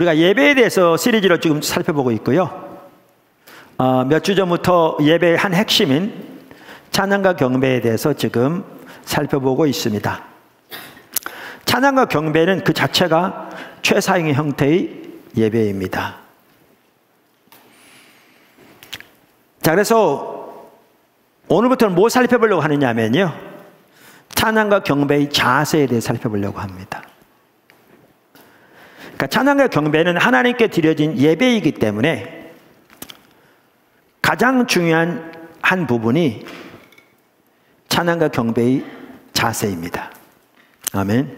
우리가 예배에 대해서 시리즈로 지금 살펴보고 있고요. 몇 주 전부터 예배의 한 핵심인 찬양과 경배에 대해서 지금 살펴보고 있습니다. 찬양과 경배는 그 자체가 최상의 형태의 예배입니다. 자, 그래서 오늘부터는 뭐 살펴보려고 하느냐면요, 찬양과 경배의 자세에 대해 살펴보려고 합니다. 그러니까 찬양과 경배는 하나님께 드려진 예배이기 때문에 가장 중요한 한 부분이 찬양과 경배의 자세입니다. 아멘.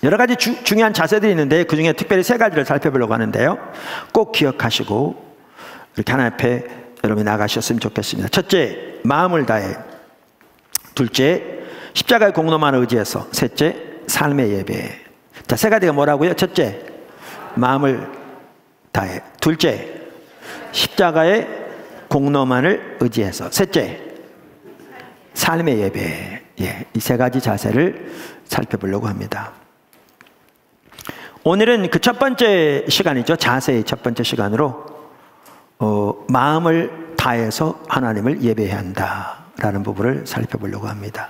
여러 가지 중요한 자세들이 있는데 그 중에 특별히 세 가지를 살펴보려고 하는데요, 꼭 기억하시고 이렇게 하나님 앞에 여러분이 나가셨으면 좋겠습니다. 첫째, 마음을 다해. 둘째, 십자가의 공로만을 의지해서. 셋째, 삶의 예배. 자, 세 가지가 뭐라고요? 첫째, 마음을 다해. 둘째, 십자가의 공로만을 의지해서. 셋째, 삶의 예배. 예, 이 세 가지 자세를 살펴보려고 합니다. 오늘은 그 첫 번째 시간이죠. 자세의 첫 번째 시간으로 마음을 다해서 하나님을 예배해야 한다라는 부분을 살펴보려고 합니다.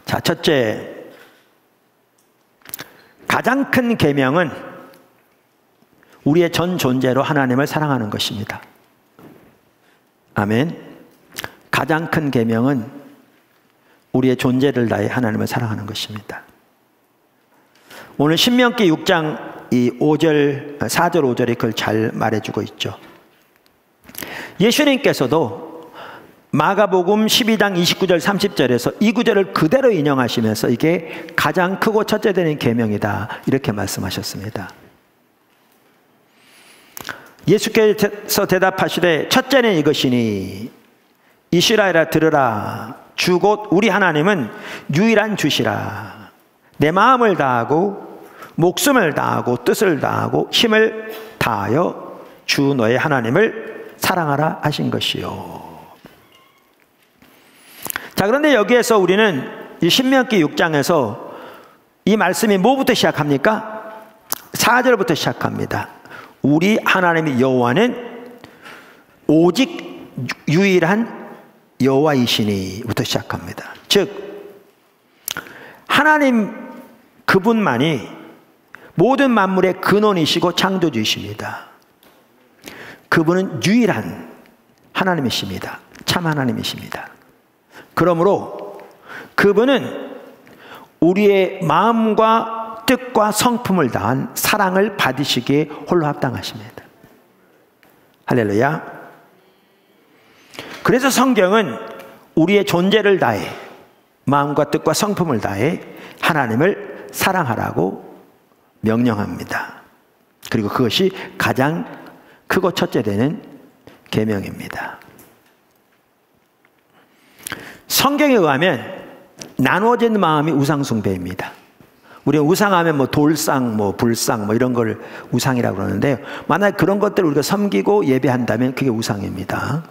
자, 첫째, 가장 큰 계명은 우리의 전 존재로 하나님을 사랑하는 것입니다. 아멘. 가장 큰 계명은 우리의 존재를 다해 하나님을 사랑하는 것입니다. 오늘 신명기 6장 이 4절 5절이 그걸 잘 말해주고 있죠. 예수님께서도 마가복음 12장 29절 30절에서 이 구절을 그대로 인용하시면서 이게 가장 크고 첫째 되는 계명이다, 이렇게 말씀하셨습니다. 예수께서 대답하시되 첫째는 이것이니 이스라엘아 들으라. 주 곧 우리 하나님은 유일한 주시라. 내 마음을 다하고 목숨을 다하고 뜻을 다하고 힘을 다하여 주 너의 하나님을 사랑하라 하신 것이요. 자, 그런데 여기에서 우리는 이 신명기 6장에서 이 말씀이 뭐부터 시작합니까? 4절부터 시작합니다. 우리 하나님의 여호와는 오직 유일한 여호와이시니부터 시작합니다. 즉 하나님 그분만이 모든 만물의 근원이시고 창조주이십니다. 그분은 유일한 하나님이십니다. 참 하나님이십니다. 그러므로 그분은 우리의 마음과 뜻과 성품을 다한 사랑을 받으시기에 홀로 합당하십니다. 할렐루야. 그래서 성경은 우리의 존재를 다해 마음과 뜻과 성품을 다해 하나님을 사랑하라고 명령합니다. 그리고 그것이 가장 크고 첫째 되는 계명입니다. 성경에 의하면 나누어진 마음이 우상숭배입니다. 우리가 우상하면 뭐 돌상, 뭐 불상, 뭐 이런 걸 우상이라고 그러는데요, 만약 그런 것들을 우리가 섬기고 예배한다면 그게 우상입니다.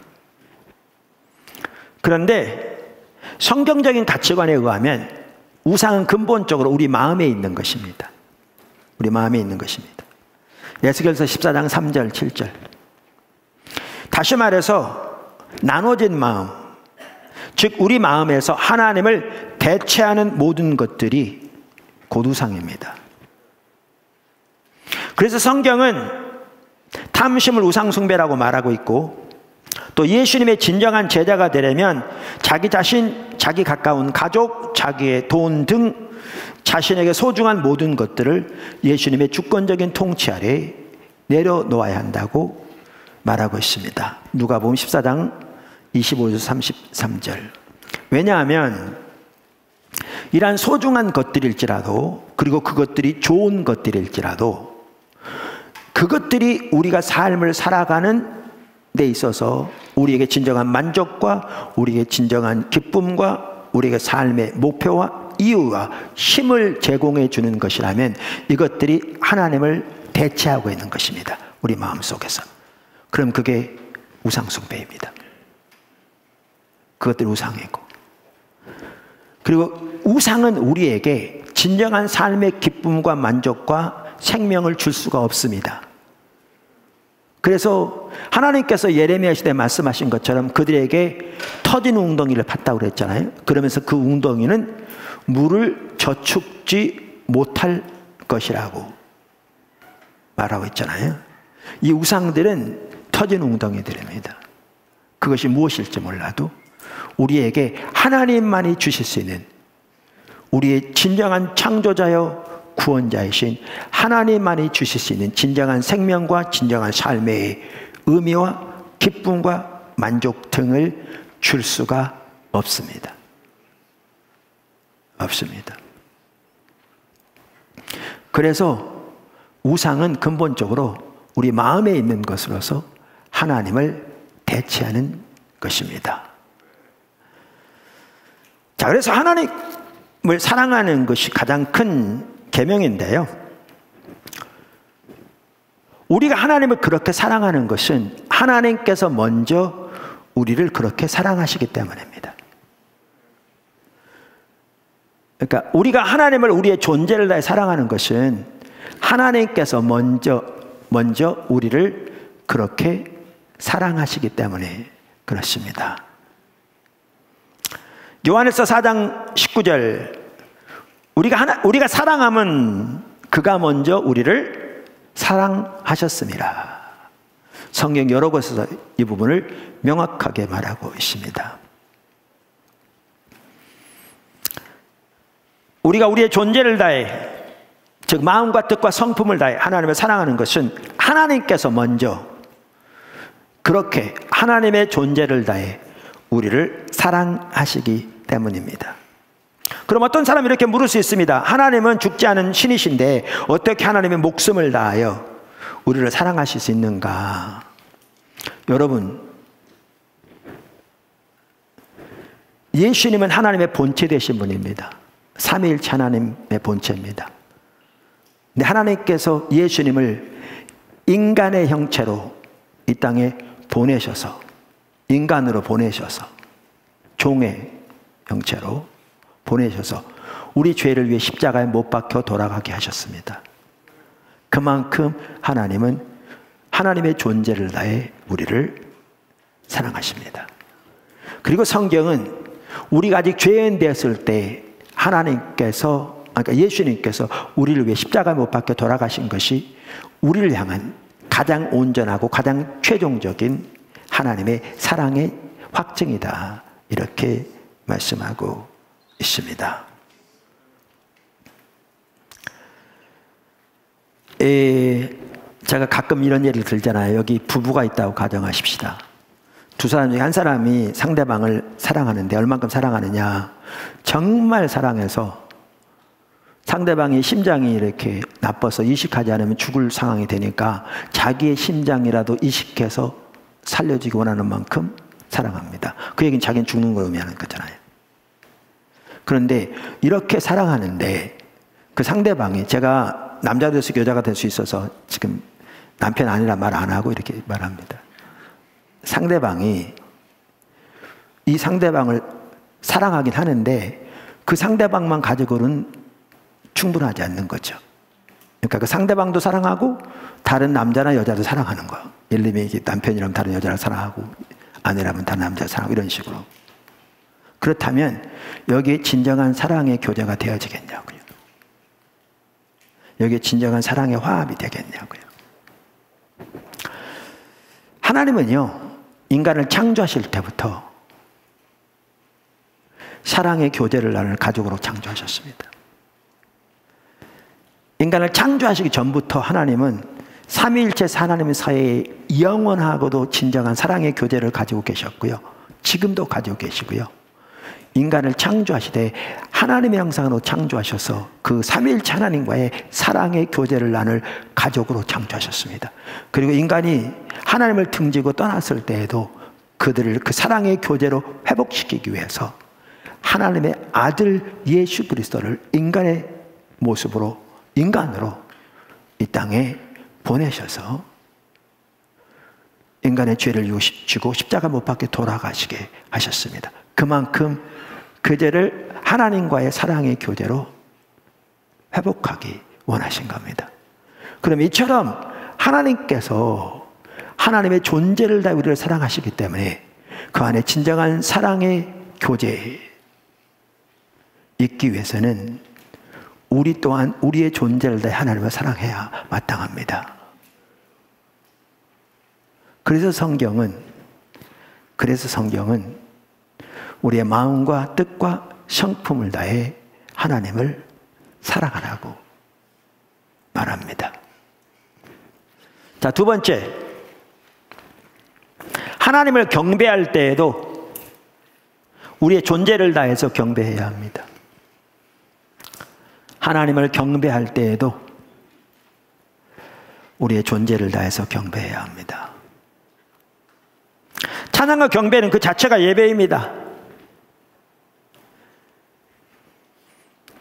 그런데 성경적인 가치관에 의하면 우상은 근본적으로 우리 마음에 있는 것입니다. 우리 마음에 있는 것입니다. 에스겔서 14장 3절 7절. 다시 말해서 나눠진 마음, 즉 우리 마음에서 하나님을 대체하는 모든 것들이 곧 우상입니다. 그래서 성경은 탐심을 우상숭배라고 말하고 있고, 또 예수님의 진정한 제자가 되려면 자기 자신, 자기 가까운 가족, 자기의 돈 등 자신에게 소중한 모든 것들을 예수님의 주권적인 통치 아래 내려놓아야 한다고 말하고 있습니다. 누가복음 14장 25절 33절. 왜냐하면 이러한 소중한 것들일지라도, 그리고 그것들이 좋은 것들일지라도, 그것들이 우리가 삶을 살아가는 데 있어서 우리에게 진정한 만족과 우리에게 진정한 기쁨과 우리에게 삶의 목표와 이유와 힘을 제공해 주는 것이라면 이것들이 하나님을 대체하고 있는 것입니다. 우리 마음속에서. 그럼 그게 우상숭배입니다. 그것들이 우상이고, 그리고 우상은 우리에게 진정한 삶의 기쁨과 만족과 생명을 줄 수가 없습니다. 그래서 하나님께서 예레미야 시대에 말씀하신 것처럼 그들에게 터진 웅덩이를 팠다고 그랬잖아요. 그러면서 그 웅덩이는 물을 저축지 못할 것이라고 말하고 있잖아요. 이 우상들은 터진 웅덩이들입니다. 그것이 무엇일지 몰라도 우리에게 하나님만이 주실 수 있는, 우리의 진정한 창조자여 구원자이신 하나님만이 주실 수 있는 진정한 생명과 진정한 삶의 의미와 기쁨과 만족 등을 줄 수가 없습니다. 없습니다. 그래서 우상은 근본적으로 우리 마음에 있는 것으로서 하나님을 대체하는 것입니다. 자, 그래서 하나님을 사랑하는 것이 가장 큰 계명인데요. 우리가 하나님을 그렇게 사랑하는 것은 하나님께서 먼저 우리를 그렇게 사랑하시기 때문입니다. 그러니까 우리가 하나님을 우리의 존재를 다해 사랑하는 것은 하나님께서 먼저 우리를 그렇게 사랑하시기 때문에 그렇습니다. 요한일서 4장 19절, 우리가 사랑함은 그가 먼저 우리를 사랑하셨습니다. 성경 여러 곳에서 이 부분을 명확하게 말하고 있습니다. 우리가 우리의 존재를 다해, 즉 마음과 뜻과 성품을 다해 하나님을 사랑하는 것은 하나님께서 먼저 그렇게 하나님의 존재를 다해 우리를 사랑하시기 때문입니다. 그럼 어떤 사람이 이렇게 물을 수 있습니다. 하나님은 죽지 않은 신이신데 어떻게 하나님의 목숨을 다하여 우리를 사랑하실 수 있는가? 여러분, 예수님은 하나님의 본체 되신 분입니다. 삼위일체 하나님의 본체입니다. 근데 하나님께서 예수님을 인간의 형체로 이 땅에 보내셔서, 인간으로 보내셔서, 종의 형체로 보내셔서 우리 죄를 위해 십자가에 못 박혀 돌아가게 하셨습니다. 그만큼 하나님은 하나님의 존재를 다해 우리를 사랑하십니다. 그리고 성경은 우리가 아직 죄인 되었을 때 하나님께서, 그러니까 예수님께서 우리를 위해 십자가에 못 박혀 돌아가신 것이 우리를 향한 가장 온전하고 가장 최종적인 하나님의 사랑의 확증이다, 이렇게 말씀하고 있습니다. 제가 가끔 이런 예를 들잖아요. 여기 부부가 있다고 가정하십시다. 두 사람 중에 한 사람이 상대방을 사랑하는데 얼만큼 사랑하느냐, 정말 사랑해서 상대방의 심장이 이렇게 나빠서 이식하지 않으면 죽을 상황이 되니까 자기의 심장이라도 이식해서 살려주기 원하는 만큼 사랑합니다. 그 얘기는 자기는 죽는 걸 의미하는 거잖아요. 그런데 이렇게 사랑하는데 그 상대방이, 제가 남자가 될 수 있고 여자가 될 수 있어서 지금 남편 아니라 말 안 하고 이렇게 말합니다. 상대방이 이 상대방을 사랑하긴 하는데 그 상대방만 가지고는 충분하지 않는 거죠. 그러니까 그 상대방도 사랑하고 다른 남자나 여자도 사랑하는 거예요. 예를 들면 남편이라면 다른 여자를 사랑하고 아내라면 다른 남자를 사랑하고 이런 식으로. 그렇다면 여기에 진정한 사랑의 교제가 되어지겠냐고요. 여기에 진정한 사랑의 화합이 되겠냐고요. 하나님은요, 인간을 창조하실 때부터 사랑의 교제를 나눌 가족으로 창조하셨습니다. 인간을 창조하시기 전부터 하나님은 삼위일체 하나님 사이에 영원하고도 진정한 사랑의 교제를 가지고 계셨고요. 지금도 가지고 계시고요. 인간을 창조하시되 하나님의 형상으로 창조하셔서 그 삼위일체 하나님과의 사랑의 교제를 나눌 가족으로 창조하셨습니다. 그리고 인간이 하나님을 등지고 떠났을 때에도 그들을 그 사랑의 교제로 회복시키기 위해서 하나님의 아들 예수 그리스도를 인간의 모습으로, 인간으로 이 땅에 보내셔서 인간의 죄를 지고 십자가 못 박혀 돌아가시게 하셨습니다. 그만큼 그들을 하나님과의 사랑의 교제로 회복하기 원하신 겁니다. 그럼 이처럼 하나님께서 하나님의 존재를 다해 우리를 사랑하시기 때문에 그 안에 진정한 사랑의 교제에 있기 위해서는 우리 또한 우리의 존재를 다해 하나님을 사랑해야 마땅합니다. 그래서 성경은 우리의 마음과 뜻과 성품을 다해 하나님을 사랑하라고 말합니다. 자, 두 번째, 하나님을 경배할 때에도 우리의 존재를 다해서 경배해야 합니다. 하나님을 경배할 때에도 우리의 존재를 다해서 경배해야 합니다. 찬양과 경배는 그 자체가 예배입니다.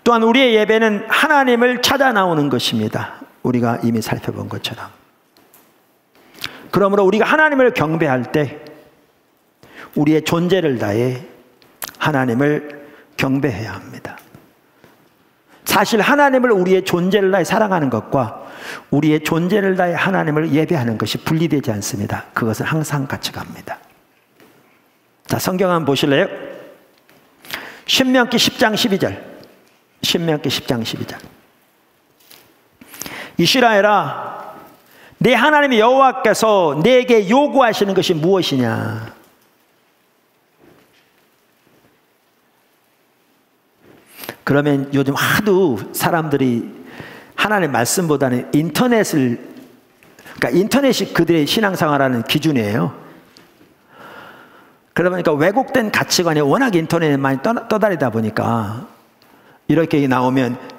또한 우리의 예배는 하나님을 찾아 나오는 것입니다. 우리가 이미 살펴본 것처럼. 그러므로 우리가 하나님을 경배할 때 우리의 존재를 다해 하나님을 경배해야 합니다. 사실 하나님을 우리의 존재를 다해 사랑하는 것과 우리의 존재를 다해 하나님을 예배하는 것이 분리되지 않습니다. 그것은 항상 같이 갑니다. 자, 성경 한번 보실래요? 신명기 10장 12절. 신명기 10장 12절. 이스라엘아, 내 하나님 여호와께서 내게 요구하시는 것이 무엇이냐? 그러면 요즘 하도 사람들이 하나님 말씀보다는 인터넷이 그들의 신앙생활하는 기준이에요. 그러다 보니까 왜곡된 가치관이 워낙 인터넷에 많이 떠다니다 보니까 이렇게 나오면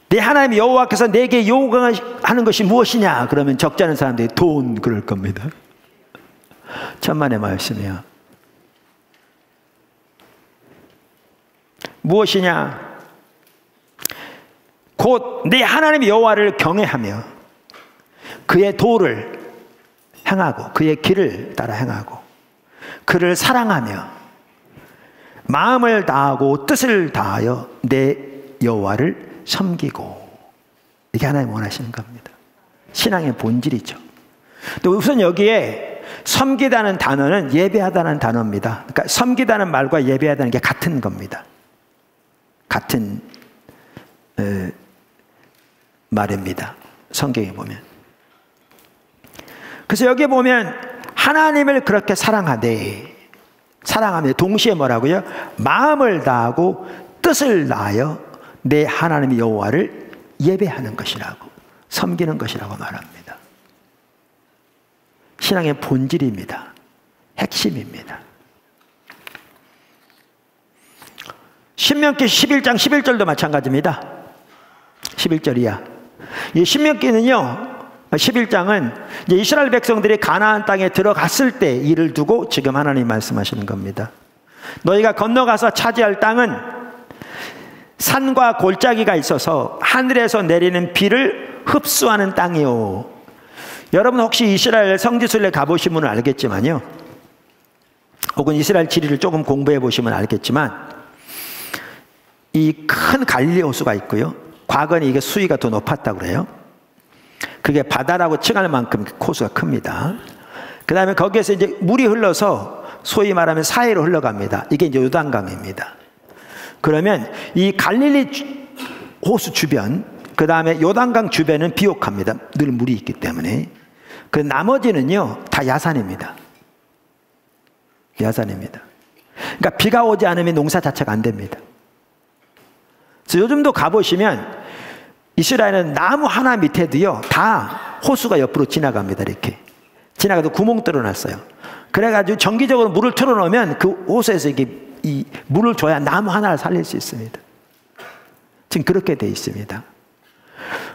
내 하나님 여호와께서 내게 요구하는 것이 무엇이냐? 그러면 적지 않은 사람들이 돈 그럴 겁니다. 천만의 말씀이야. 무엇이냐? 곧 내 하나님 여호와를 경외하며 그의 도를 행하고 그의 길을 따라 행하고 그를 사랑하며 마음을 다하고 뜻을 다하여 내 여호와를 섬기고. 이게 하나님 원하시는 겁니다. 신앙의 본질이죠. 또 우선 여기에 섬기다는 단어는 예배하다는 단어입니다. 그러니까 섬기다는 말과 예배하다는 게 같은 겁니다. 같은 말입니다. 성경에 보면. 그래서 여기 보면 하나님을 그렇게 사랑하며 동시에 뭐라고요? 마음을 다하고 뜻을 다하여 내 하나님 여호와를 예배하는 것이라고, 섬기는 것이라고 말합니다. 신앙의 본질입니다. 핵심입니다. 신명기 11장 11절도 마찬가지입니다. 11절이야. 이 신명기는요, 11장은 이제 이스라엘 백성들이 가나안 땅에 들어갔을 때 일을 두고 지금 하나님 말씀하시는 겁니다. 너희가 건너가서 차지할 땅은 산과 골짜기가 있어서 하늘에서 내리는 비를 흡수하는 땅이요. 여러분 혹시 이스라엘 성지순례 가보신 분은 알겠지만요, 혹은 이스라엘 지리를 조금 공부해 보시면 알겠지만, 이 큰 갈릴리 호수가 있고요, 과거에 이게 수위가 더 높았다고 그래요. 그게 바다라고 칭할 만큼 호수가 큽니다. 그 다음에 거기에서 이제 물이 흘러서 소위 말하면 사해로 흘러갑니다. 이게 이제 요단강입니다. 그러면 이 갈릴리 호수 주변, 그 다음에 요단강 주변은 비옥합니다. 늘 물이 있기 때문에. 그 나머지는요 다 야산입니다. 야산입니다. 그러니까 비가 오지 않으면 농사 자체가 안 됩니다. 그래서 요즘도 가보시면 이스라엘은 나무 하나 밑에도요 다 호수가 옆으로 지나갑니다. 이렇게 지나가도 구멍 뚫어놨어요. 그래가지고 정기적으로 물을 틀어놓으면 그 호수에서 이게 이 물을 줘야 나무 하나를 살릴 수 있습니다. 지금 그렇게 돼 있습니다.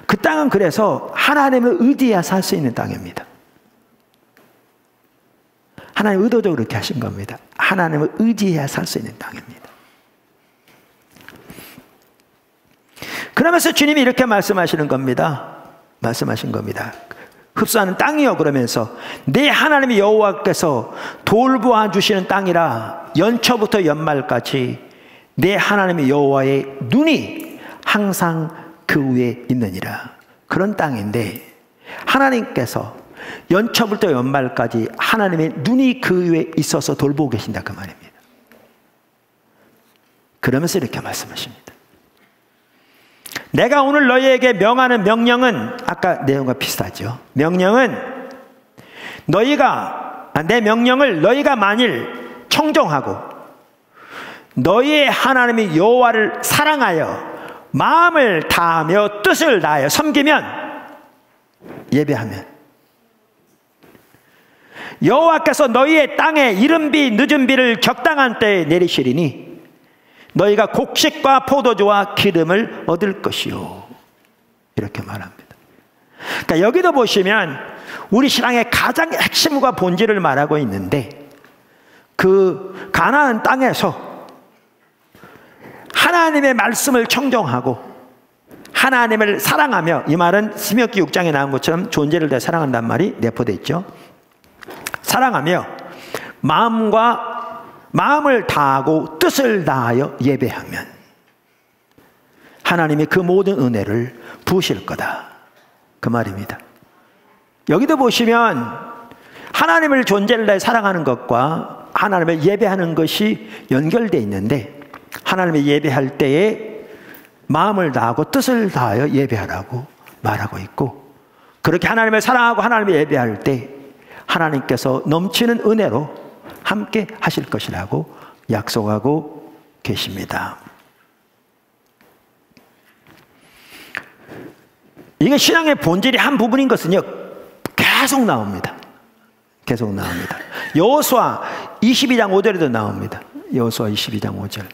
그 땅은 그래서 하나님을 의지해야 살 수 있는 땅입니다. 하나님 의도적으로 그렇게 하신 겁니다. 하나님을 의지해야 살 수 있는 땅입니다. 그러면서 주님이 이렇게 말씀하시는 겁니다. 말씀하신 겁니다. 흡수하는 땅이요 그러면서 내 하나님의 여호와께서 돌보아 주시는 땅이라 연초부터 연말까지 내 하나님의 여호와의 눈이 항상 그 위에 있느니라. 그런 땅인데 하나님께서 연초부터 연말까지 하나님의 눈이 그 위에 있어서 돌보고 계신다 그 말입니다. 그러면서 이렇게 말씀하십니다. 내가 오늘 너희에게 명하는 명령은 아까 내용과 비슷하죠. 명령은 내 명령을 너희가 만일 청종하고 너희의 하나님의 여호와를 사랑하여 마음을 다하며 뜻을 다하여 섬기면, 예배하면 여호와께서 너희의 땅에 이른 비 늦은 비를 적당한 때에 내리시리니 너희가 곡식과 포도주와 기름을 얻을 것이요. 이렇게 말합니다. 그러니까 여기도 보시면 우리 신앙의 가장 핵심과 본질을 말하고 있는데, 그 가나안 땅에서 하나님의 말씀을 청종하고 하나님을 사랑하며, 이 말은 신명기 6장에 나온 것처럼 존재를 다 사랑한다는 말이 내포되어 있죠. 사랑하며 마음을 다하고 뜻을 다하여 예배하면 하나님이 그 모든 은혜를 부으실 거다 그 말입니다. 여기도 보시면 하나님을 존재를 다해 사랑하는 것과 하나님을 예배하는 것이 연결되어 있는데, 하나님을 예배할 때에 마음을 다하고 뜻을 다하여 예배하라고 말하고 있고, 그렇게 하나님을 사랑하고 하나님을 예배할 때 하나님께서 넘치는 은혜로 함께 하실 것이라고 약속하고 계십니다. 이게 신앙의 본질이 한 부분인 것은요, 계속 나옵니다. 계속 나옵니다. 여호수아 22장 5절에도 나옵니다. 여호수아 22장 5절.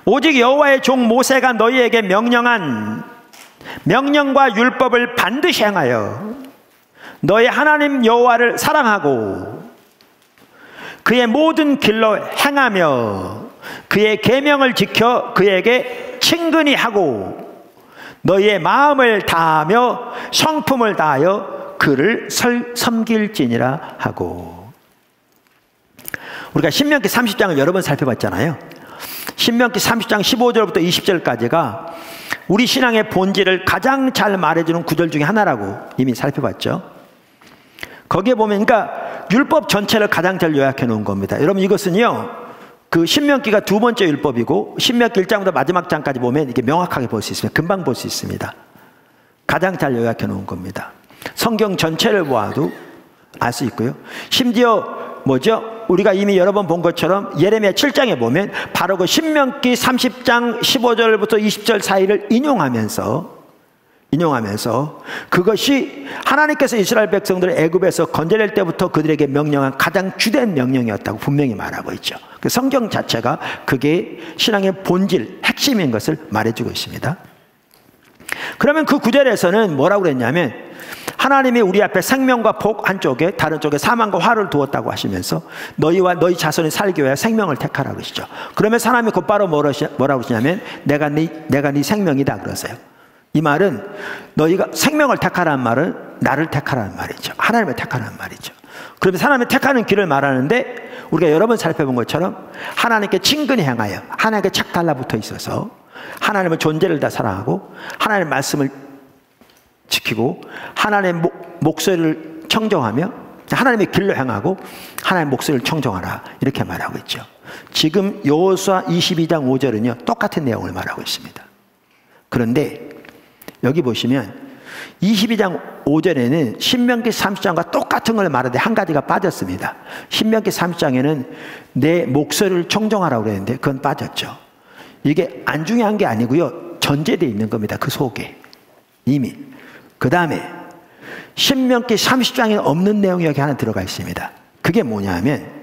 오직 여호와의 종 모세가 너희에게 명령한 명령과 율법을 반드시 행하여 너희 하나님 여호와를 사랑하고 그의 모든 길로 행하며 그의 계명을 지켜 그에게 친근히 하고 너희의 마음을 다하며 성품을 다하여 그를 섬길지니라 하고. 우리가 신명기 30장을 여러 번 살펴봤잖아요. 신명기 30장 15절부터 20절까지가 우리 신앙의 본질을 가장 잘 말해주는 구절 중에 하나라고 이미 살펴봤죠. 거기에 보면, 그러니까 율법 전체를 가장 잘 요약해 놓은 겁니다. 여러분, 이것은요, 그 신명기가 두 번째 율법이고 신명기 1장부터 마지막 장까지 보면 이게 명확하게 볼 수 있습니다. 금방 볼 수 있습니다. 가장 잘 요약해 놓은 겁니다. 성경 전체를 보아도 알 수 있고요. 심지어 뭐죠? 우리가 이미 여러 번 본 것처럼 예레미야 7장에 보면 바로 그 신명기 30장 15절부터 20절 사이를 인용하면서 그것이 하나님께서 이스라엘 백성들을 애굽에서 건져낼 때부터 그들에게 명령한 가장 주된 명령이었다고 분명히 말하고 있죠. 그 성경 자체가 그게 신앙의 본질, 핵심인 것을 말해주고 있습니다. 그러면 그 구절에서는 뭐라고 그랬냐면, 하나님이 우리 앞에 생명과 복 한쪽에, 다른 쪽에 사망과 화를 두었다고 하시면서 너희와 너희 자손이 살기 위하여 생명을 택하라고 그러시죠. 그러면 사람이 곧바로 뭐라고 하시냐면 내가 네 생명이다 그러세요. 이 말은 너희가 생명을 택하라는 말은 나를 택하라는 말이죠. 하나님을 택하라는 말이죠. 그러면 사람이 택하는 길을 말하는데, 우리가 여러 번 살펴본 것처럼 하나님께 친근히 향하여 하나님께 착 달라붙어 있어서 하나님의 존재를 다 사랑하고 하나님의 말씀을 지키고 하나님의 목소리를 청정하며 하나님의 길로 향하고 하나님의 목소리를 청정하라, 이렇게 말하고 있죠. 지금 여호수아 22장 5절은요 똑같은 내용을 말하고 있습니다. 그런데 여기 보시면 22장 5절에는 신명기 30장과 똑같은 걸 말하는데 한 가지가 빠졌습니다. 신명기 30장에는 내 목소리를 청정하라고 그랬는데 그건 빠졌죠. 이게 안 중요한 게 아니고요, 전제되어 있는 겁니다. 그 속에 이미. 그 다음에 신명기 30장에 없는 내용이 여기 하나 들어가 있습니다. 그게 뭐냐면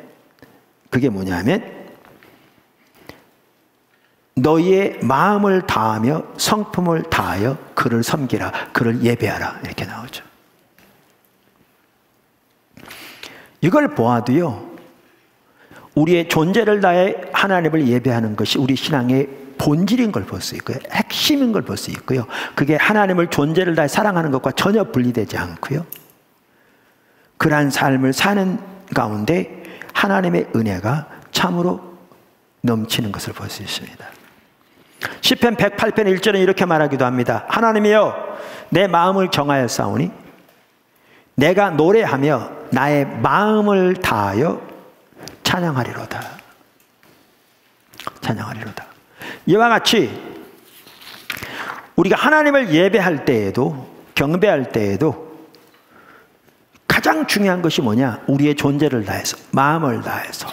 너희의 마음을 다하며 성품을 다하여 그를 섬기라, 그를 예배하라, 이렇게 나오죠. 이걸 보아도요, 우리의 존재를 다해 하나님을 예배하는 것이 우리 신앙의 본질인 걸 볼 수 있고요, 핵심인 걸 볼 수 있고요, 그게 하나님을 존재를 다해 사랑하는 것과 전혀 분리되지 않고요, 그러한 삶을 사는 가운데 하나님의 은혜가 참으로 넘치는 것을 볼 수 있습니다. 시편 108편 1절에 이렇게 말하기도 합니다. 하나님이여 내 마음을 정하여 싸우니 내가 노래하며 나의 마음을 다하여 찬양하리로다. 찬양하리로다. 이와 같이 우리가 하나님을 예배할 때에도, 경배할 때에도 가장 중요한 것이 뭐냐? 우리의 존재를 다해서, 마음을 다해서,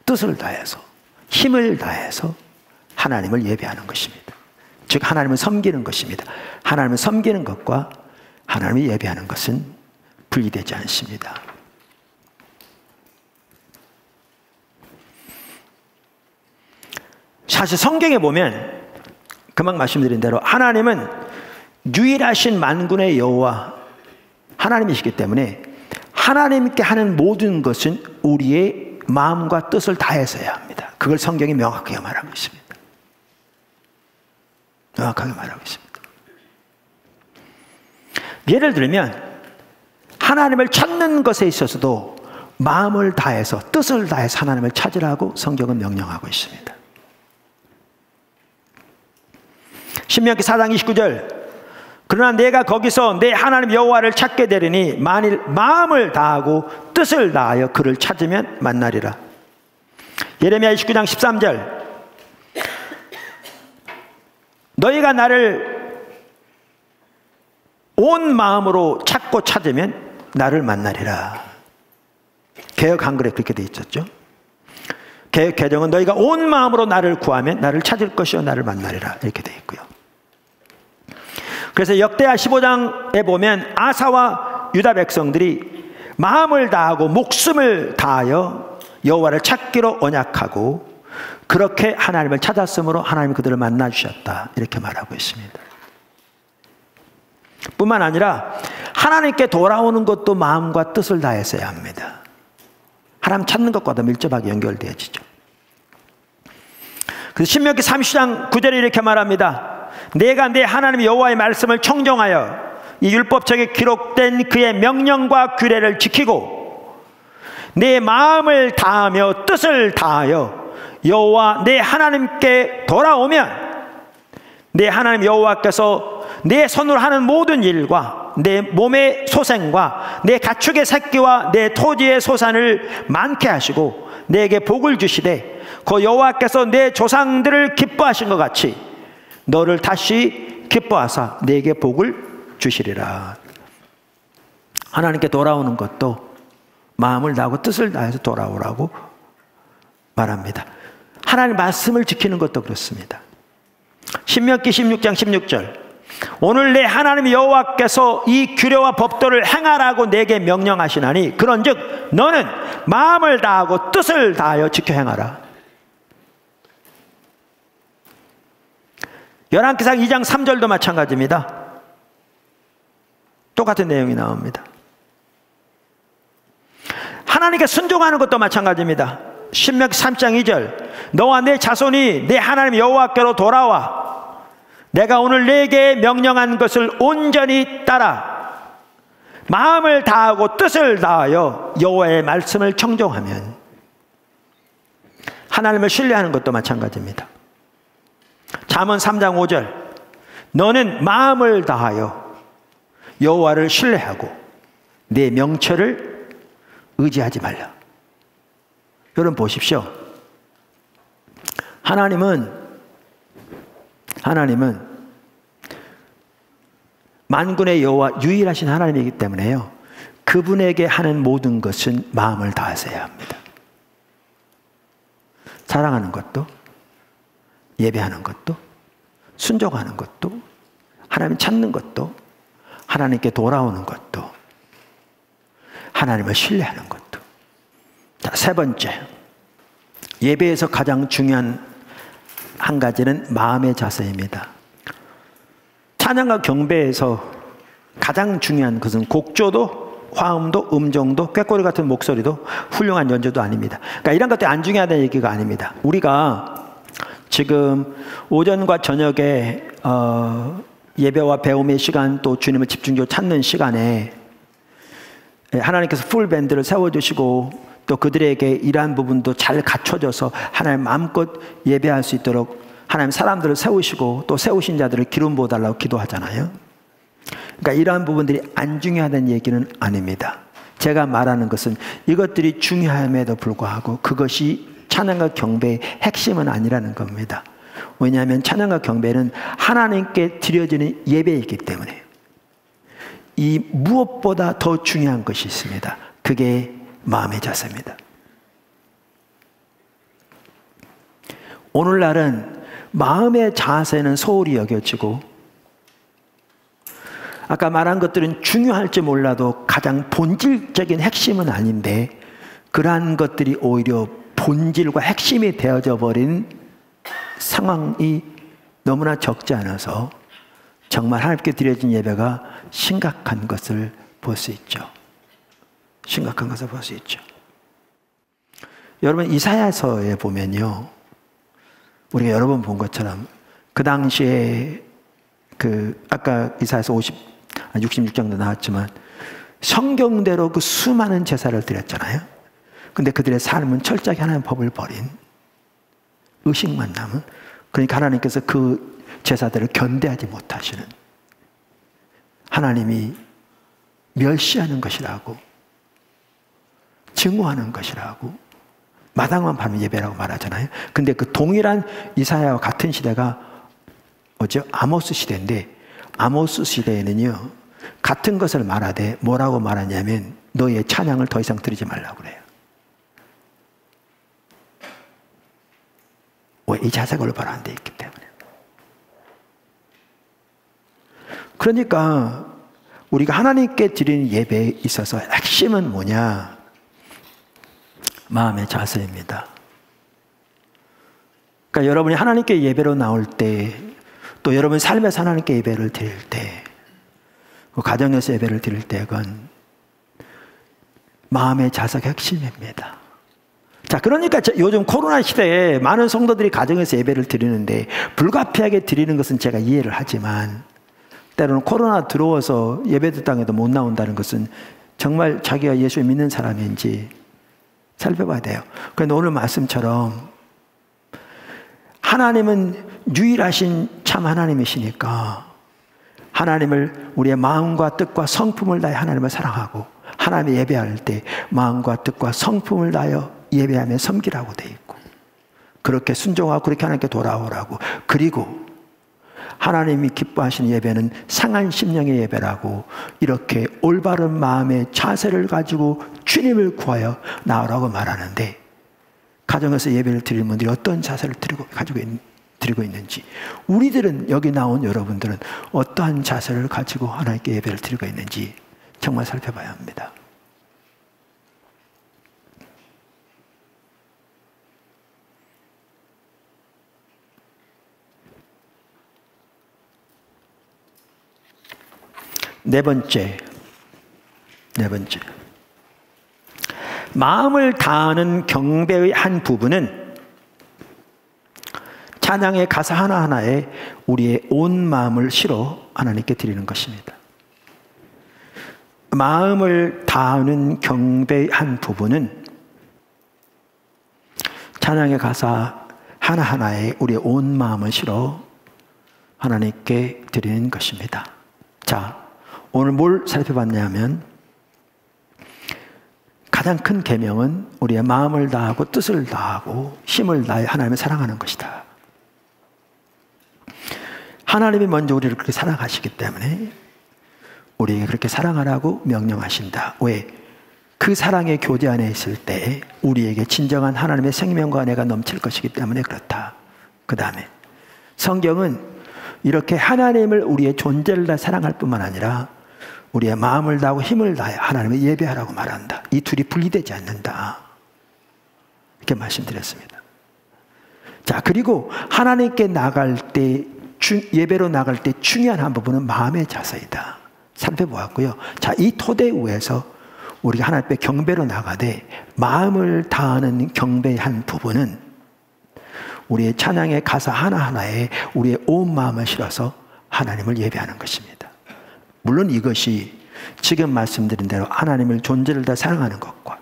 뜻을 다해서, 힘을 다해서 하나님을 예배하는 것입니다. 즉 하나님을 섬기는 것입니다. 하나님을 섬기는 것과 하나님을 예배하는 것은 분리되지 않습니다. 사실 성경에 보면 금방 말씀드린 대로 하나님은 유일하신 만군의 여호와 하나님이시기 때문에 하나님께 하는 모든 것은 우리의 마음과 뜻을 다해서 해야 합니다. 그걸 성경이 명확하게 말하고 있습니다. 명확하게 말하고 있습니다. 예를 들면 하나님을 찾는 것에 있어서도 마음을 다해서 뜻을 다해서 하나님을 찾으라고 성경은 명령하고 있습니다. 신명기 4장 29절 그러나 내가 거기서 내 하나님 여호와를 찾게 되리니 만일 마음을 다하고 뜻을 다하여 그를 찾으면 만나리라. 예레미야 29장 13절 너희가 나를 온 마음으로 찾고 찾으면 나를 만나리라. 개역 한글에 그렇게 돼 있었죠. 개역 개정은 너희가 온 마음으로 나를 구하면 나를 찾을 것이요 나를 만나리라 이렇게 돼 있고요. 그래서 역대하 15장에 보면 아사와 유다 백성들이 마음을 다하고 목숨을 다하여 여호와를 찾기로 언약하고 그렇게 하나님을 찾았으므로 하나님이 그들을 만나 주셨다 이렇게 말하고 있습니다. 뿐만 아니라 하나님께 돌아오는 것도 마음과 뜻을 다해서야 합니다. 하나님 찾는 것과도 밀접하게 연결되어지죠. 그래서 신명기 30장 9절에 이렇게 말합니다. 내가 내 하나님 여호와의 말씀을 청정하여 이 율법책에 기록된 그의 명령과 규례를 지키고 내 마음을 다하며 뜻을 다하여 여호와 내 하나님께 돌아오면 내 하나님 여호와께서 내 손으로 하는 모든 일과 내 몸의 소생과 내 가축의 새끼와 내 토지의 소산을 많게 하시고 내게 복을 주시되 그 여호와께서 내 조상들을 기뻐하신 것 같이 너를 다시 기뻐하사 내게 복을 주시리라. 하나님께 돌아오는 것도 마음을 다하고 뜻을 다해서 돌아오라고 말합니다. 하나님 말씀을 지키는 것도 그렇습니다. 신명기 16장 16절 오늘 내 하나님 여호와께서 이 규례와 법도를 행하라고 내게 명령하시나니 그런즉 너는 마음을 다하고 뜻을 다하여 지켜 행하라. 열왕기상 2장 3절도 마찬가지입니다. 똑같은 내용이 나옵니다. 하나님께 순종하는 것도 마찬가지입니다. 신명기 3장 2절 너와 내 자손이 내 하나님 여호와께로 돌아와 내가 오늘 내게 명령한 것을 온전히 따라 마음을 다하고 뜻을 다하여 여호와의 말씀을 청종하면 하나님을 신뢰하는 것도 마찬가지입니다. 잠언 3장 5절 너는 마음을 다하여 여호와를 신뢰하고 내 명철을 의지하지 말라. 여러분 보십시오. 하나님은 만군의 여호와 유일하신 하나님이기 때문에요. 그분에게 하는 모든 것은 마음을 다해서 해야 합니다. 사랑하는 것도 예배하는 것도 순종하는 것도 하나님 찾는 것도 하나님께 돌아오는 것도 하나님을 신뢰하는 것도. 자, 세 번째 예배에서 가장 중요한 한 가지는 마음의 자세입니다. 찬양과 경배에서 가장 중요한 것은 곡조도 화음도 음정도 꾀꼬리 같은 목소리도 훌륭한 연주도 아닙니다. 그러니까 이런 것들이 안 중요하다는 얘기가 아닙니다. 우리가 지금 오전과 저녁에 예배와 배움의 시간 또 주님을 집중적으로 찾는 시간에 하나님께서 풀밴드를 세워주시고 또 그들에게 이러한 부분도 잘 갖춰져서 하나님 마음껏 예배할 수 있도록 하나님 사람들을 세우시고 또 세우신 자들을 기름 부어달라고 기도하잖아요. 그러니까 이러한 부분들이 안 중요하다는 얘기는 아닙니다. 제가 말하는 것은 이것들이 중요함에도 불구하고 그것이 찬양과 경배의 핵심은 아니라는 겁니다. 왜냐하면 찬양과 경배는 하나님께 드려지는 예배이기 때문에 이 무엇보다 더 중요한 것이 있습니다. 그게 마음의 자세입니다. 오늘날은 마음의 자세는 소홀히 여겨지고 아까 말한 것들은 중요할지 몰라도 가장 본질적인 핵심은 아닌데 그러한 것들이 오히려 본질과 핵심이 되어져 버린 상황이 너무나 적지 않아서 정말 하나님께 드려진 예배가 심각한 것을 볼 수 있죠. 심각한 것을 볼 수 있죠. 여러분 이사야서에 보면요, 우리가 여러 번 본 것처럼 그 당시에 아까 이사야서 66장도 나왔지만 성경대로 그 수많은 제사를 드렸잖아요. 근데 그들의 삶은 철저하게 하나님의 법을 버린 의식만 남은, 그러니까 하나님께서 그 제사들을 견뎌하지 못하시는, 하나님이 멸시하는 것이라고, 증오하는 것이라고, 마당만 밟는 예배라고 말하잖아요. 근데 그 동일한 이사야와 같은 시대가 아모스 시대인데, 아모스 시대에는요 같은 것을 말하되 뭐라고 말하냐면 너의 찬양을 더 이상 드리지 말라고 그래요. 왜? 이 자세가 올바로 안 돼 있기 때문에. 그러니까 우리가 하나님께 드리는 예배에 있어서 핵심은 뭐냐? 마음의 자세입니다. 그러니까 여러분이 하나님께 예배로 나올 때, 또 여러분 삶에서 하나님께 예배를 드릴 때, 가정에서 예배를 드릴 때, 그건 마음의 자세가 핵심입니다. 자, 그러니까 요즘 코로나 시대에 많은 성도들이 가정에서 예배를 드리는데 불가피하게 드리는 것은 제가 이해를 하지만, 때로는 코로나 들어와서 예배당에도 못 나온다는 것은 정말 자기가 예수를 믿는 사람인지 살펴봐야 돼요. 그런데 오늘 말씀처럼 하나님은 유일하신 참 하나님이시니까 하나님을 우리의 마음과 뜻과 성품을 다해 하나님을 사랑하고, 하나님의 예배할 때 마음과 뜻과 성품을 다하여 예배하며 섬기라고 돼 있고, 그렇게 순종하고 그렇게 하나님께 돌아오라고, 그리고 하나님이 기뻐하시는 예배는 상한 심령의 예배라고, 이렇게 올바른 마음의 자세를 가지고 주님을 구하여 나오라고 말하는데, 가정에서 예배를 드리는 분들이 어떤 자세를 드리고 있는지, 우리들은, 여기 나온 여러분들은 어떠한 자세를 가지고 하나님께 예배를 드리고 있는지 정말 살펴봐야 합니다. 네 번째. 마음을 다하는 경배의 한 부분은 찬양의 가사 하나하나에 우리의 온 마음을 실어 하나님께 드리는 것입니다. 마음을 다하는 경배의 한 부분은 찬양의 가사 하나하나에 우리의 온 마음을 실어 하나님께 드리는 것입니다. 자, 오늘 뭘 살펴봤냐면 가장 큰 계명은 우리의 마음을 다하고 뜻을 다하고 힘을 다해 하나님을 사랑하는 것이다. 하나님이 먼저 우리를 그렇게 사랑하시기 때문에 우리에게 그렇게 사랑하라고 명령하신다. 왜? 그 사랑의 교제 안에 있을 때 우리에게 진정한 하나님의 생명과 은혜가 넘칠 것이기 때문에 그렇다. 그 다음에 성경은 이렇게 하나님을 우리의 존재를 다 사랑할 뿐만 아니라 우리의 마음을 다하고 힘을 다해 하나님을 예배하라고 말한다. 이 둘이 분리되지 않는다. 이렇게 말씀드렸습니다. 자, 그리고 하나님께 나갈 때, 예배로 나갈 때 중요한 한 부분은 마음의 자세이다. 살펴보았고요. 자, 이 토대 위에서 우리가 하나님 앞에 경배로 나가되 마음을 다하는 경배의 한 부분은 우리의 찬양의 가사 하나하나에 우리의 온 마음을 실어서 하나님을 예배하는 것입니다. 물론 이것이 지금 말씀드린 대로 하나님을 존재를 다 사랑하는 것과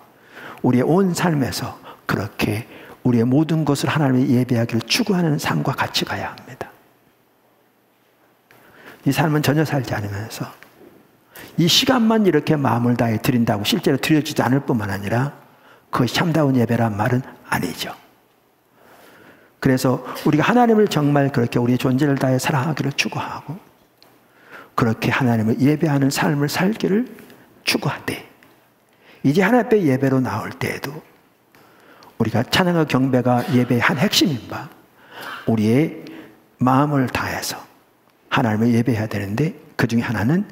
우리의 온 삶에서 그렇게 우리의 모든 것을 하나님의 예배하기를 추구하는 삶과 같이 가야 합니다. 이 삶은 전혀 살지 않으면서 이 시간만 이렇게 마음을 다해 드린다고 실제로 드려지지 않을 뿐만 아니라 그것이 참다운 예배란 말은 아니죠. 그래서 우리가 하나님을 정말 그렇게 우리의 존재를 다해 사랑하기를 추구하고 그렇게 하나님을 예배하는 삶을 살기를 추구하되 이제 하나님 앞에 예배로 나올 때에도 우리가 찬양과 경배가 예배의 한 핵심인 바 우리의 마음을 다해서 하나님을 예배해야 되는데 그 중에 하나는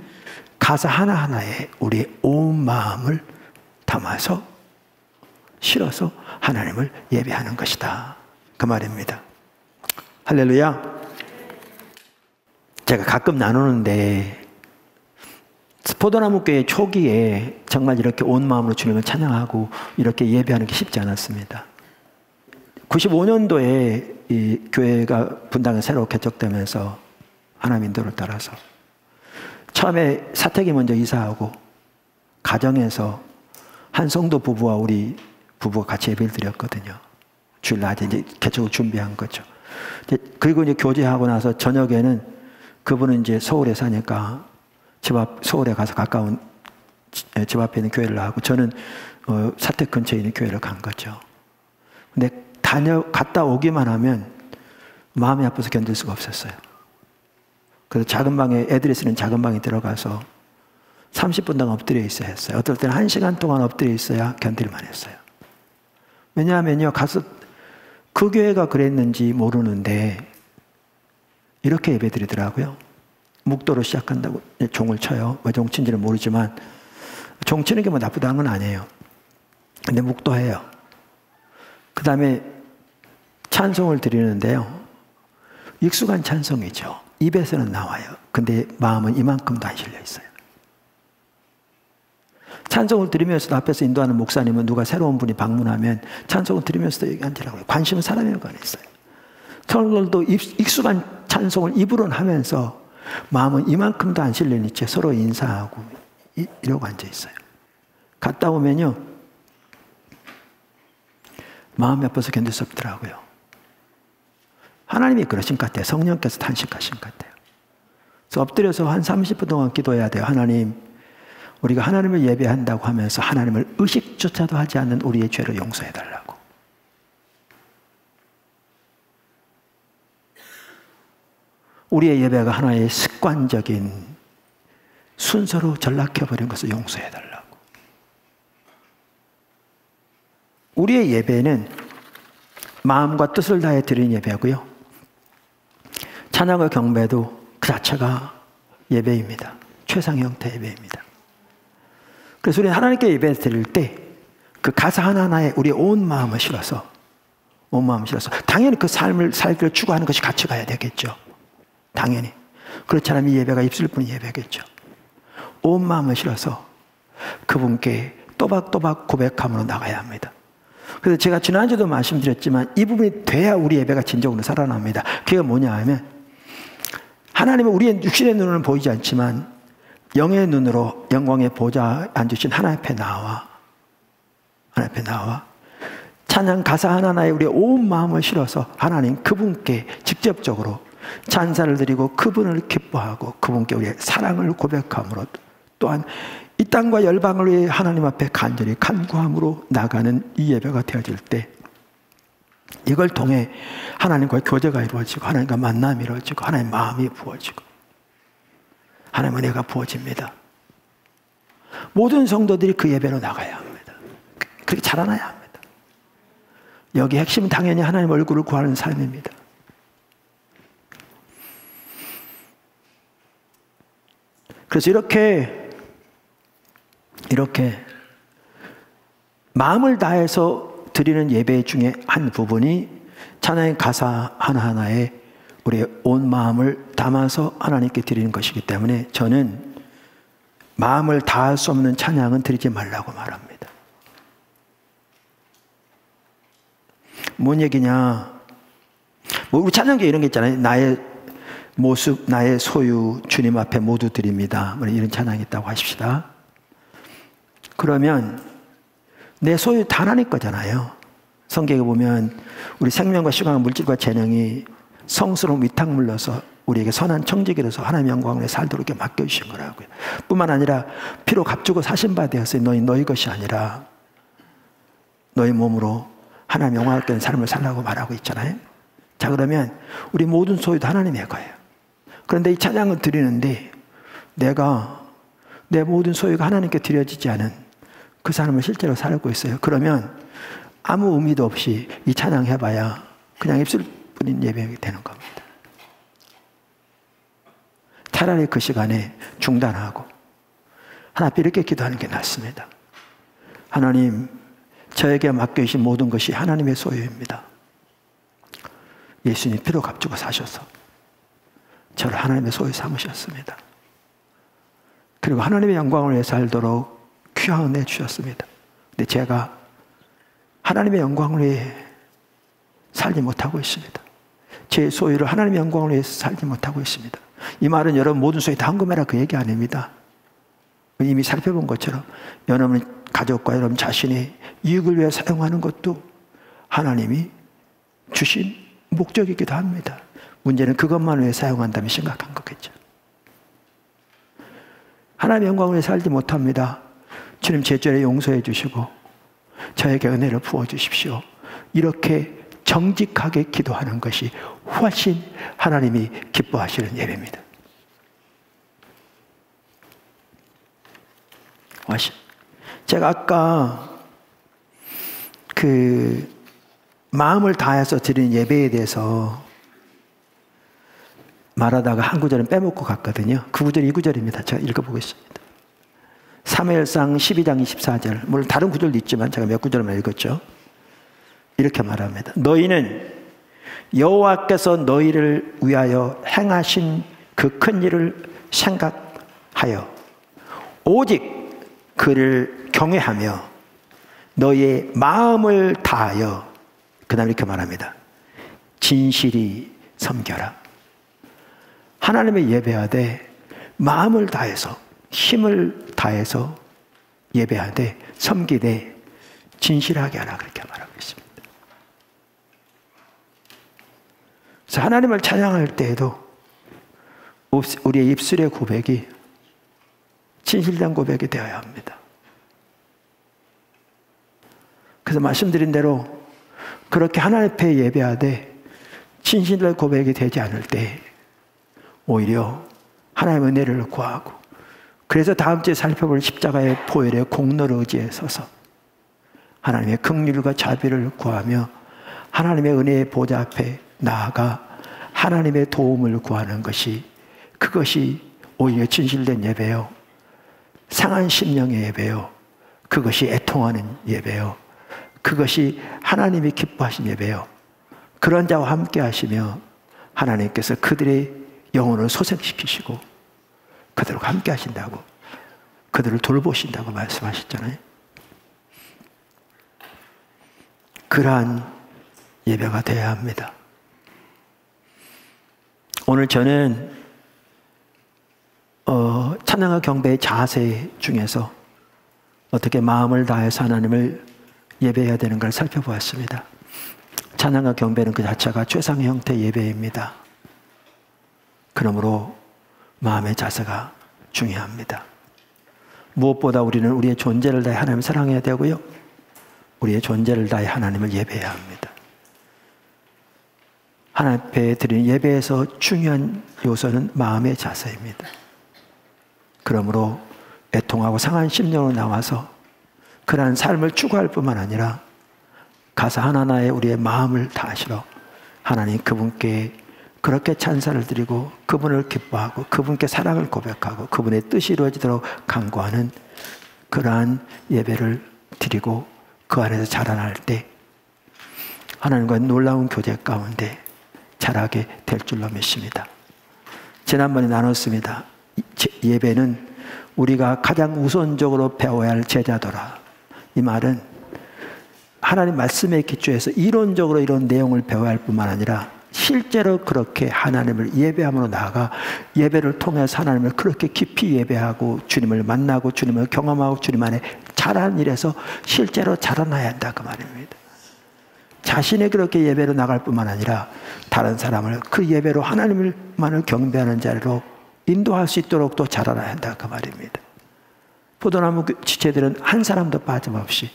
가사 하나하나에 우리의 온 마음을 담아서 실어서 하나님을 예배하는 것이다. 그 말입니다. 할렐루야. 제가 가끔 나누는데 포도나무 교회 초기에 정말 이렇게 온 마음으로 주님을 찬양하고 이렇게 예배하는 게 쉽지 않았습니다. 95년도에 이 교회가 분당에 새로 개척되면서 하나님 인도를 따라서 처음에 사택이 먼저 이사하고 가정에서 한 성도 부부와 우리 부부가 같이 예배를 드렸거든요. 주일날 이제 개척을 준비한 거죠. 그리고 이제 교제하고 나서 저녁에는 그분은 이제 서울에 사니까 서울에 가서 가까운 집 앞에 있는 교회를 나가고 저는 사택 근처에 있는 교회를 간 거죠. 근데 갔다 오기만 하면 마음이 아파서 견딜 수가 없었어요. 그래서 작은 방에 애들이 쓰는 작은 방에 들어가서 30분 동안 엎드려 있어야 했어요. 어떨 때는 1시간 동안 엎드려 있어야 견딜만 했어요. 왜냐하면요, 가서 그 교회가 그랬는지 모르는데 이렇게 예배 드리더라고요. 묵도로 시작한다고 종을 쳐요. 왜 종 친지는 모르지만 종 치는 게 뭐 나쁘다는 건 아니에요. 근데 묵도해요. 그 다음에 찬송을 드리는데요. 익숙한 찬송이죠. 입에서는 나와요. 근데 마음은 이만큼도 안 실려 있어요. 찬송을 드리면서도 앞에서 인도하는 목사님은 누가 새로운 분이 방문하면 찬송을 드리면서도 얘기하더라고요. 관심은 사람에 관해 있어요. 성도들도 익숙한 찬송을 입으로는 하면서 마음은 이만큼도 안 실린 채 서로 인사하고 이러고 앉아 있어요. 갔다 오면요, 마음이 아파서 견딜 수 없더라고요. 하나님이 그러신 것 같아요. 성령께서 탄식하신 것 같아요. 그래서 엎드려서 한 30분 동안 기도해야 돼요. 하나님, 우리가 하나님을 예배한다고 하면서 하나님을 의식조차도 하지 않는 우리의 죄를 용서해달라고. 우리의 예배가 하나의 습관적인 순서로 전락해버린 것을 용서해달라고. 우리의 예배는 마음과 뜻을 다해 드리는 예배고요. 찬양과 경배도 그 자체가 예배입니다. 최상의 형태의 예배입니다. 그래서 우리는 하나님께 예배 드릴 때 그 가사 하나하나에 우리의 온 마음을 실어서 당연히 그 삶을 살기를 추구하는 것이 같이 가야 되겠죠. 당연히. 그렇지 않으면 이 예배가 입술 뿐인 예배겠죠. 온 마음을 실어서 그분께 또박또박 고백함으로 나가야 합니다. 그래서 제가 지난주도 말씀드렸지만 이 부분이 돼야 우리 예배가 진정으로 살아납니다. 그게 뭐냐 하면 하나님은 우리의 육신의 눈으로는 보이지 않지만 영의 눈으로 영광의 보좌에 앉으신 하나님 앞에 나와 찬양 가사 하나하나에 우리의 온 마음을 실어서 하나님 그분께 직접적으로 찬사를 드리고 그분을 기뻐하고 그분께 우리의 사랑을 고백함으로 또한 이 땅과 열방을 위해 하나님 앞에 간절히 간구함으로 나가는 이 예배가 되어질 때 이걸 통해 하나님과의 교제가 이루어지고 하나님과 만남이 이루어지고 하나님의 마음이 부어지고 하나님의 은혜가 부어집니다. 모든 성도들이 그 예배로 나가야 합니다. 그렇게 자라나야 합니다. 여기 핵심은 당연히 하나님 얼굴을 구하는 삶입니다. 그래서 이렇게 마음을 다해서 드리는 예배 중에 한 부분이 찬양의 가사 하나하나에 우리의 온 마음을 담아서 하나님께 드리는 것이기 때문에 저는 마음을 다할 수 없는 찬양은 드리지 말라고 말합니다. 뭔 얘기냐? 우리 찬양계 이런 게 있잖아요. 나의 모습, 나의 소유, 주님 앞에 모두 드립니다. 이런 찬양이 있다고 하십시다. 그러면 내 소유 다 하나님 거잖아요. 성경에 보면 우리 생명과 시간과 물질과 재능이 성스러운 위탁물로서 우리에게 선한 청지기로서 하나님의 영광을 살도록 이렇게 맡겨주신 거라고요. 뿐만 아니라 피로 값주고 사신 바 되었으니 너희 것이 아니라 너희 몸으로 하나님의 영광을 끄는 삶을 살라고 말하고 있잖아요. 자, 그러면 우리 모든 소유도 하나님의 거예요. 그런데 이 찬양을 드리는데 내가 내 모든 소유가 하나님께 드려지지 않은 그 삶을 실제로 살고 있어요. 그러면 아무 의미도 없이 이 찬양 해봐야 그냥 입술 뿐인 예배가 되는 겁니다. 차라리 그 시간에 중단하고 하나님 이렇게 기도하는 게 낫습니다. 하나님, 저에게 맡겨주신 모든 것이 하나님의 소유입니다. 예수님 피로 값주고 사셔서 저를 하나님의 소유 삼으셨습니다. 그리고 하나님의 영광을 위해 살도록 귀한 은혜 주셨습니다. 근데 제가 하나님의 영광을 위해 살지 못하고 있습니다. 제 소유를 하나님의 영광을 위해서 살지 못하고 있습니다. 이 말은 여러분 모든 소유 다 헌금해라 그 얘기 아닙니다. 이미 살펴본 것처럼 여러분 가족과 여러분 자신의 이익을 위해 사용하는 것도 하나님이 주신 목적이기도 합니다. 문제는 그것만 위해 사용한다면 심각한 거겠죠. 하나님의 영광을 위해 살지 못합니다. 주님 제 죄를 용서해 주시고 저에게 은혜를 부어 주십시오. 이렇게 정직하게 기도하는 것이 훨씬 하나님이 기뻐하시는 예배입니다. 훨씬. 제가 아까 그 마음을 다해서 드리는 예배에 대해서 말하다가 한 구절은 빼먹고 갔거든요. 그 구절이 이 구절입니다. 제가 읽어보겠습니다. 사무엘상 12장 24절. 물론 다른 구절도 있지만 제가 몇 구절만 읽었죠. 이렇게 말합니다. 너희는 여호와께서 너희를 위하여 행하신 그 큰 일을 생각하여 오직 그를 경외하며 너희의 마음을 다하여 그 다음 이렇게 말합니다. 진실이 섬겨라. 하나님의 예배하되 마음을 다해서 힘을 다해서 예배하되 섬기되 진실하게 하라 그렇게 말하고 있습니다. 그래서 하나님을 찬양할 때에도 우리의 입술의 고백이 진실된 고백이 되어야 합니다. 그래서 말씀드린 대로 그렇게 하나님 앞에 예배하되 진실된 고백이 되지 않을 때 오히려 하나님의 은혜를 구하고 그래서 다음 주에 살펴볼 십자가의 보혈의 공로를 의지해 서서 하나님의 긍휼과 자비를 구하며 하나님의 은혜의 보좌 앞에 나아가 하나님의 도움을 구하는 것이 그것이 오히려 진실된 예배요. 상한 심령의 예배요. 그것이 애통하는 예배요. 그것이 하나님이 기뻐하신 예배요. 그런 자와 함께 하시며 하나님께서 그들의 영혼을 소생시키시고 그들과 함께 하신다고 그들을 돌보신다고 말씀하셨잖아요. 그러한 예배가 되어야 합니다. 오늘 저는 찬양과 경배의 자세 중에서 어떻게 마음을 다해서 하나님을 예배해야 되는 걸 살펴보았습니다. 찬양과 경배는 그 자체가 최상의 형태의 예배입니다. 그러므로 마음의 자세가 중요합니다. 무엇보다 우리는 우리의 존재를 다해 하나님을 사랑해야 되고요. 우리의 존재를 다해 하나님을 예배해야 합니다. 하나님 앞에 드리는 예배에서 중요한 요소는 마음의 자세입니다. 그러므로 애통하고 상한 심령으로 나와서 그러한 삶을 추구할 뿐만 아니라 가서 하나하나의 우리의 마음을 다하시러 하나님 그분께 그렇게 찬사를 드리고 그분을 기뻐하고 그분께 사랑을 고백하고 그분의 뜻이 이루어지도록 간구하는 그러한 예배를 드리고 그 안에서 자라날 때 하나님과 놀라운 교제 가운데 자라게 될 줄로 믿습니다. 지난번에 나눴습니다. 예배는 우리가 가장 우선적으로 배워야 할 제자도라. 이 말은 하나님 말씀에 기초해서 이론적으로 이런 내용을 배워야 할 뿐만 아니라 실제로 그렇게 하나님을 예배함으로 나아가 예배를 통해서 하나님을 그렇게 깊이 예배하고 주님을 만나고 주님을 경험하고 주님 안에 자라는 일에서 실제로 자라나야 한다 그 말입니다. 자신이 그렇게 예배로 나갈 뿐만 아니라 다른 사람을 그 예배로 하나님만을 경배하는 자리로 인도할 수 있도록 또 자라나야 한다 그 말입니다. 포도나무 지체들은 한 사람도 빠짐없이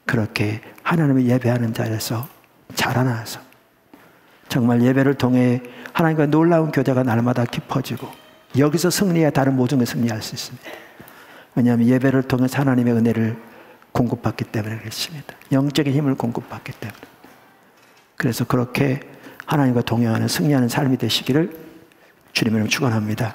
그렇게 하나님을 예배하는 자리에서 자라나서 정말 예배를 통해 하나님과 놀라운 교제가 날마다 깊어지고 여기서 승리해야 다른 모든 걸 승리할 수 있습니다. 왜냐하면 예배를 통해서 하나님의 은혜를 공급받기 때문에 그렇습니다. 영적인 힘을 공급받기 때문에. 그래서 그렇게 하나님과 동행하는 승리하는 삶이 되시기를 주님을 축원합니다.